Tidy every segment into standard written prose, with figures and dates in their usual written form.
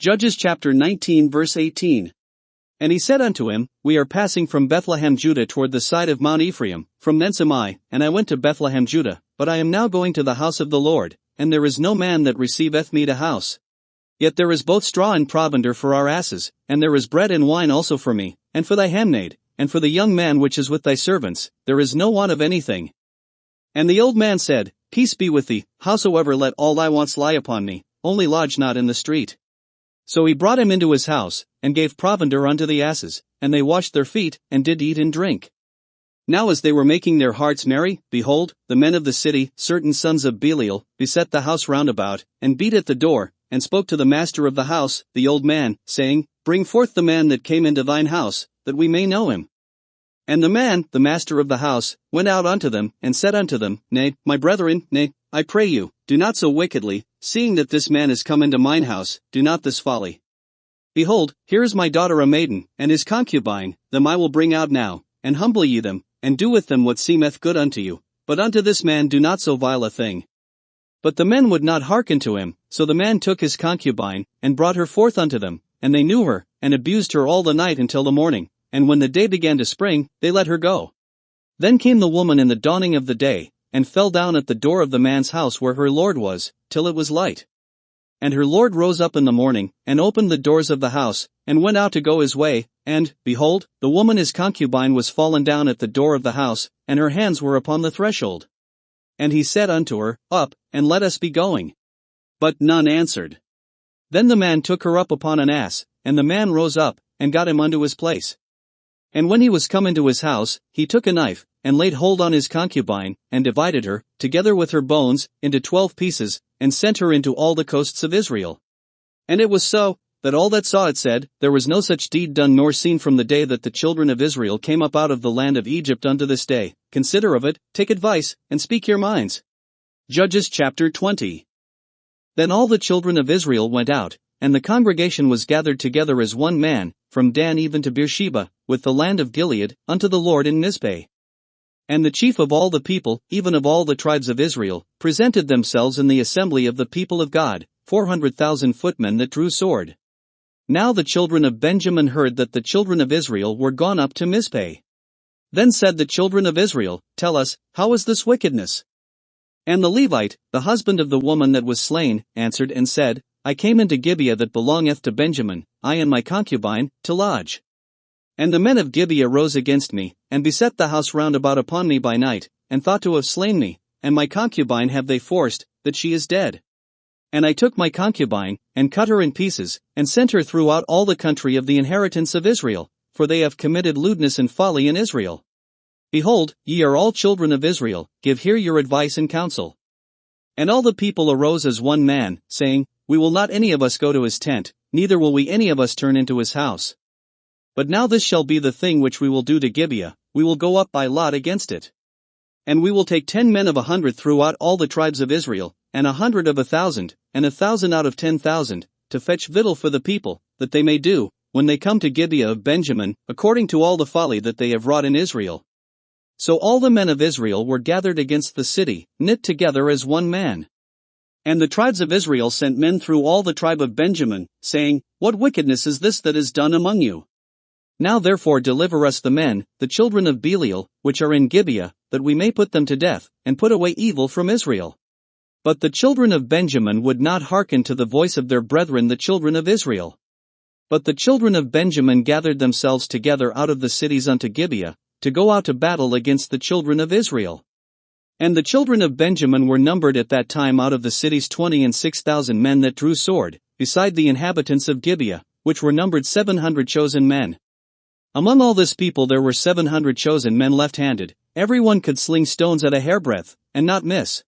Judges chapter 19 verse 18. And he said unto him, We are passing from Bethlehem Judah toward the side of Mount Ephraim, from thence am I, and I went to Bethlehem Judah, but I am now going to the house of the Lord, and there is no man that receiveth me to house. Yet there is both straw and provender for our asses, and there is bread and wine also for me, and for thy handmaid, and for the young man which is with thy servants, there is no want of anything. And the old man said, Peace be with thee, howsoever let all thy wants lie upon me, only lodge not in the street. So he brought him into his house, and gave provender unto the asses, and they washed their feet, and did eat and drink. Now as they were making their hearts merry, behold, the men of the city, certain sons of Belial, beset the house round about, and beat at the door, and spoke to the master of the house, the old man, saying, Bring forth the man that came into thine house, that we may know him. And the man, the master of the house, went out unto them, and said unto them, Nay, my brethren, nay, I pray you, do not so wickedly, seeing that this man is come into mine house, do not this folly. Behold, here is my daughter a maiden, and his concubine, them I will bring out now, and humble ye them, and do with them what seemeth good unto you, but unto this man do not so vile a thing. But the men would not hearken to him, so the man took his concubine, and brought her forth unto them, and they knew her, and abused her all the night until the morning, and when the day began to spring, they let her go. Then came the woman in the dawning of the day, and fell down at the door of the man's house where her lord was, till it was light. And her lord rose up in the morning, and opened the doors of the house, and went out to go his way, and, behold, the woman his concubine was fallen down at the door of the house, and her hands were upon the threshold. And he said unto her, Up, and let us be going. But none answered. Then the man took her up upon an ass, and the man rose up, and got him unto his place. And when he was come into his house, he took a knife, and laid hold on his concubine, and divided her, together with her bones, into 12 pieces, and sent her into all the coasts of Israel. And it was so, that all that saw it said, There was no such deed done nor seen from the day that the children of Israel came up out of the land of Egypt unto this day. Consider of it, take advice, and speak your minds. Judges chapter 20. Then all the children of Israel went out, and the congregation was gathered together as one man, from Dan even to Beersheba, with the land of Gilead, unto the Lord in Mizpeh. And the chief of all the people, even of all the tribes of Israel, presented themselves in the assembly of the people of God, 400,000 footmen that drew sword. Now the children of Benjamin heard that the children of Israel were gone up to Mizpeh. Then said the children of Israel, Tell us, how is this wickedness? And the Levite, the husband of the woman that was slain, answered and said, I came into Gibeah that belongeth to Benjamin, I and my concubine, to lodge. And the men of Gibeah rose against me, and beset the house round about upon me by night, and thought to have slain me, and my concubine have they forced, that she is dead. And I took my concubine, and cut her in pieces, and sent her throughout all the country of the inheritance of Israel, for they have committed lewdness and folly in Israel. Behold, ye are all children of Israel, give here your advice and counsel. And all the people arose as one man, saying, We will not any of us go to his tent, neither will we any of us turn into his house. But now this shall be the thing which we will do to Gibeah, we will go up by lot against it. And we will take 10 men of 100 throughout all the tribes of Israel, and 100 of 1,000, and 1,000 out of 10,000, to fetch victual for the people, that they may do, when they come to Gibeah of Benjamin, according to all the folly that they have wrought in Israel. So all the men of Israel were gathered against the city, knit together as one man. And the tribes of Israel sent men through all the tribe of Benjamin, saying, What wickedness is this that is done among you? Now therefore deliver us the men, the children of Belial, which are in Gibeah, that we may put them to death, and put away evil from Israel. But the children of Benjamin would not hearken to the voice of their brethren the children of Israel. But the children of Benjamin gathered themselves together out of the cities unto Gibeah, to go out to battle against the children of Israel. And the children of Benjamin were numbered at that time out of the cities 26,000 men that drew sword, beside the inhabitants of Gibeah, which were numbered 700 chosen men. Among all this people there were 700 chosen men left-handed, every one could sling stones at a hairbreadth, and not miss.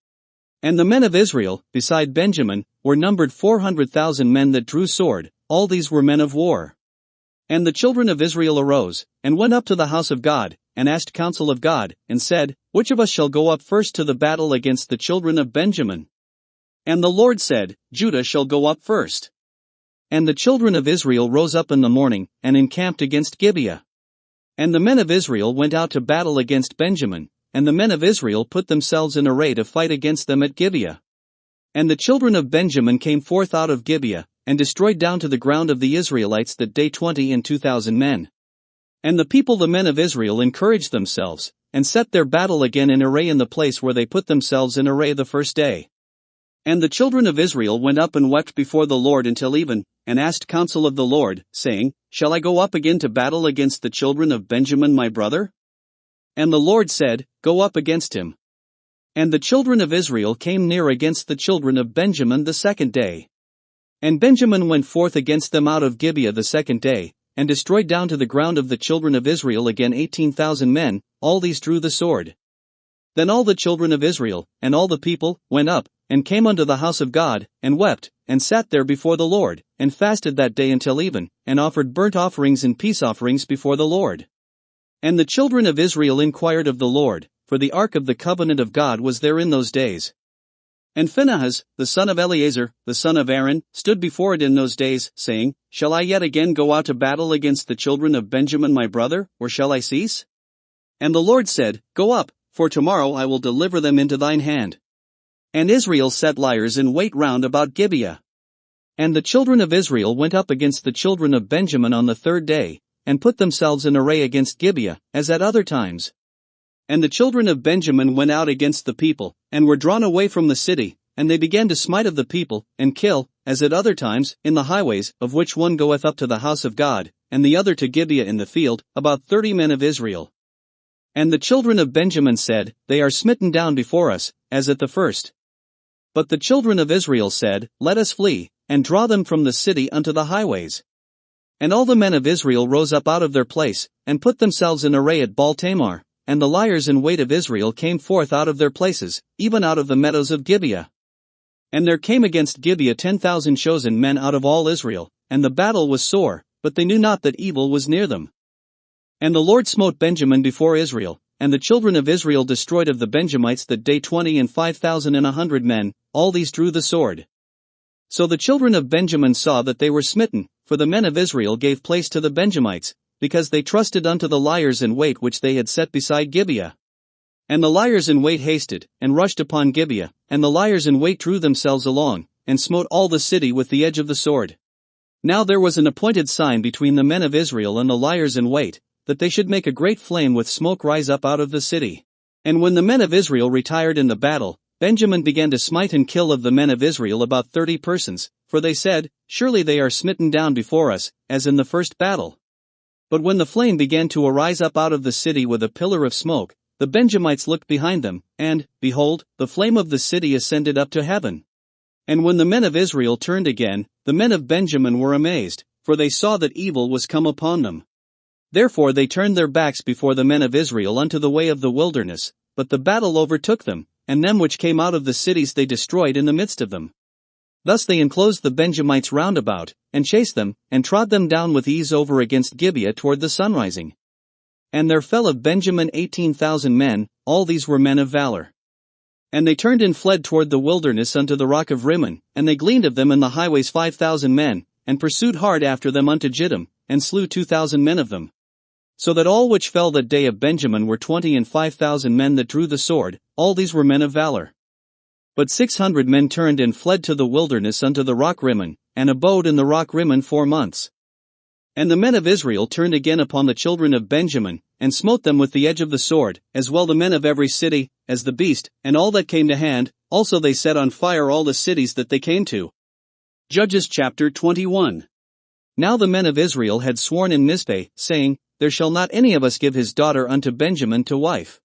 And the men of Israel, beside Benjamin, were numbered 400,000 men that drew sword, all these were men of war. And the children of Israel arose, and went up to the house of God, and asked counsel of God, and said, Which of us shall go up first to the battle against the children of Benjamin? And the Lord said, Judah shall go up first. And the children of Israel rose up in the morning, and encamped against Gibeah. And the men of Israel went out to battle against Benjamin, and the men of Israel put themselves in array to fight against them at Gibeah. And the children of Benjamin came forth out of Gibeah, and destroyed down to the ground of the Israelites that day 20 and 2,000 men. And the men of Israel encouraged themselves, and set their battle again in array in the place where they put themselves in array the first day. And the children of Israel went up and wept before the Lord until even, and asked counsel of the Lord, saying, Shall I go up again to battle against the children of Benjamin my brother? And the Lord said, Go up against him. And the children of Israel came near against the children of Benjamin the second day. And Benjamin went forth against them out of Gibeah the second day, and destroyed down to the ground of the children of Israel again 18,000 men, all these drew the sword. Then all the children of Israel, and all the people, went up, and came unto the house of God, and wept, and sat there before the Lord, and fasted that day until even, and offered burnt offerings and peace offerings before the Lord. And the children of Israel inquired of the Lord, for the ark of the covenant of God was there in those days. And Phinehas, the son of Eleazar, the son of Aaron, stood before it in those days, saying, Shall I yet again go out to battle against the children of Benjamin my brother, or shall I cease? And the Lord said, Go up, for tomorrow I will deliver them into thine hand. And Israel set liers in wait round about Gibeah. And the children of Israel went up against the children of Benjamin on the third day, and put themselves in array against Gibeah, as at other times. And the children of Benjamin went out against the people, and were drawn away from the city, and they began to smite of the people, and kill, as at other times, in the highways, of which one goeth up to the house of God, and the other to Gibeah in the field, about 30 men of Israel. And the children of Benjamin said, They are smitten down before us, as at the first. But the children of Israel said, Let us flee, and draw them from the city unto the highways. And all the men of Israel rose up out of their place, and put themselves in array at Baal-Tamar. And the liers in wait of Israel came forth out of their places, even out of the meadows of Gibeah. And there came against Gibeah 10,000 chosen men out of all Israel, and the battle was sore, but they knew not that evil was near them. And the Lord smote Benjamin before Israel, and the children of Israel destroyed of the Benjamites that day 20 and 5,100 men, all these drew the sword. So the children of Benjamin saw that they were smitten, for the men of Israel gave place to the Benjamites, because they trusted unto the liers in wait which they had set beside Gibeah. And the liers in wait hasted, and rushed upon Gibeah, and the liers in wait drew themselves along, and smote all the city with the edge of the sword. Now there was an appointed sign between the men of Israel and the liers in wait, that they should make a great flame with smoke rise up out of the city. And when the men of Israel retired in the battle, Benjamin began to smite and kill of the men of Israel about 30 persons, for they said, Surely they are smitten down before us, as in the first battle. But when the flame began to arise up out of the city with a pillar of smoke, the Benjamites looked behind them, and, behold, the flame of the city ascended up to heaven. And when the men of Israel turned again, the men of Benjamin were amazed, for they saw that evil was come upon them. Therefore they turned their backs before the men of Israel unto the way of the wilderness, but the battle overtook them, and them which came out of the cities they destroyed in the midst of them. Thus they enclosed the Benjamites round about, and chased them, and trod them down with ease over against Gibeah toward the sunrising. And there fell of Benjamin 18,000 men, all these were men of valor. And they turned and fled toward the wilderness unto the rock of Rimmon, and they gleaned of them in the highways 5,000 men, and pursued hard after them unto Jiddim, and slew 2,000 men of them. So that all which fell that day of Benjamin were 20 and 5,000 men that drew the sword, all these were men of valor. But 600 men turned and fled to the wilderness unto the rock Rimmon, and abode in the rock Rimmon 4 months. And the men of Israel turned again upon the children of Benjamin, and smote them with the edge of the sword, as well the men of every city, as the beast, and all that came to hand, also they set on fire all the cities that they came to. Judges chapter 21. Now the men of Israel had sworn in Mizpeh, saying, There shall not any of us give his daughter unto Benjamin to wife.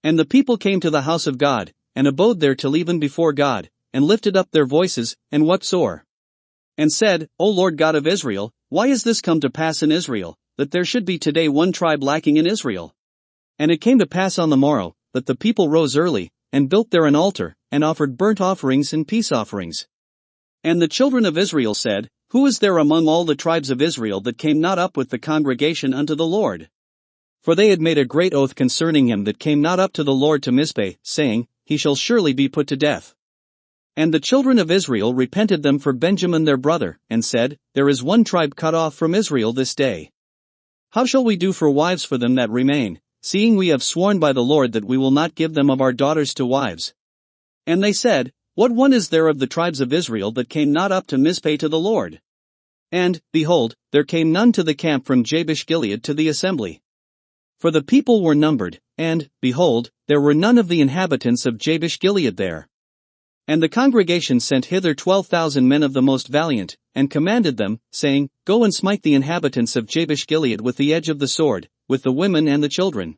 And the people came to the house of God, and abode there till even before God, and lifted up their voices, and wept sore. And said, O Lord God of Israel, why is this come to pass in Israel, that there should be today one tribe lacking in Israel? And it came to pass on the morrow, that the people rose early, and built there an altar, and offered burnt offerings and peace offerings. And the children of Israel said, Who is there among all the tribes of Israel that came not up with the congregation unto the Lord? For they had made a great oath concerning him that came not up to the Lord to Mizpeh, saying, He shall surely be put to death. And the children of Israel repented them for Benjamin their brother, and said, There is one tribe cut off from Israel this day. How shall we do for wives for them that remain, seeing we have sworn by the Lord that we will not give them of our daughters to wives? And they said, what one is there of the tribes of Israel that came not up to Mizpeh to the Lord? And, behold, there came none to the camp from Jabesh Gilead to the assembly. For the people were numbered, and, behold, there were none of the inhabitants of Jabesh Gilead there. And the congregation sent hither 12,000 men of the most valiant, and commanded them, saying, Go and smite the inhabitants of Jabesh Gilead with the edge of the sword, with the women and the children.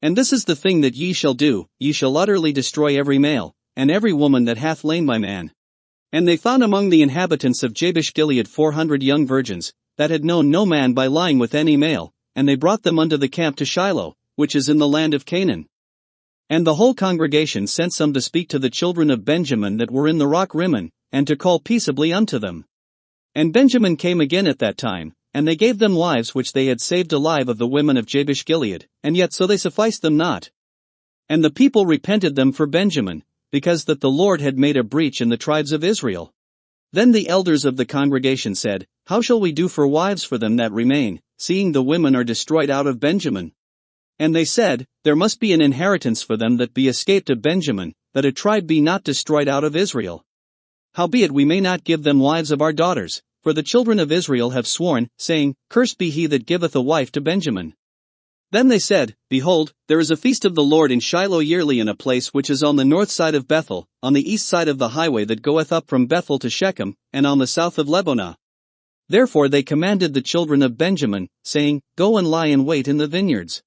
And this is the thing that ye shall do, ye shall utterly destroy every male, and every woman that hath lain by man. And they found among the inhabitants of Jabesh Gilead 400 young virgins, that had known no man by lying with any male, and they brought them unto the camp to Shiloh, which is in the land of Canaan. And the whole congregation sent some to speak to the children of Benjamin that were in the rock Rimmon, and to call peaceably unto them. And Benjamin came again at that time, and they gave them wives which they had saved alive of the women of Jabesh Gilead, and yet so they sufficed them not. And the people repented them for Benjamin, because that the Lord had made a breach in the tribes of Israel. Then the elders of the congregation said, How shall we do for wives for them that remain, seeing the women are destroyed out of Benjamin? And they said, There must be an inheritance for them that be escaped of Benjamin, that a tribe be not destroyed out of Israel. Howbeit we may not give them wives of our daughters, for the children of Israel have sworn, saying, Cursed be he that giveth a wife to Benjamin. Then they said, Behold, there is a feast of the Lord in Shiloh yearly in a place which is on the north side of Bethel, on the east side of the highway that goeth up from Bethel to Shechem, and on the south of Lebonah. Therefore they commanded the children of Benjamin, saying, Go and lie in wait in the vineyards.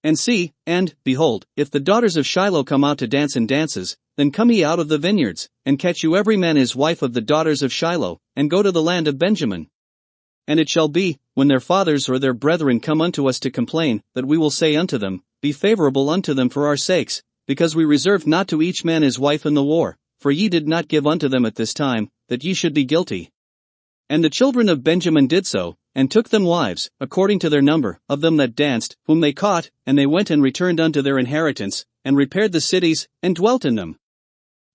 And see, and, behold, if the daughters of Shiloh come out to dance in dances, then come ye out of the vineyards, and catch you every man his wife of the daughters of Shiloh, and go to the land of Benjamin. And it shall be, when their fathers or their brethren come unto us to complain, that we will say unto them, Be favorable unto them for our sakes, because we reserved not to each man his wife in the war, for ye did not give unto them at this time, that ye should be guilty. And the children of Benjamin did so, and took them wives, according to their number, of them that danced, whom they caught, and they went and returned unto their inheritance, and repaired the cities, and dwelt in them.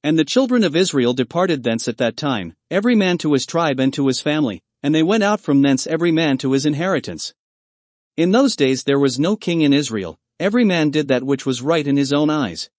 And the children of Israel departed thence at that time, every man to his tribe and to his family, and they went out from thence every man to his inheritance. In those days there was no king in Israel, every man did that which was right in his own eyes.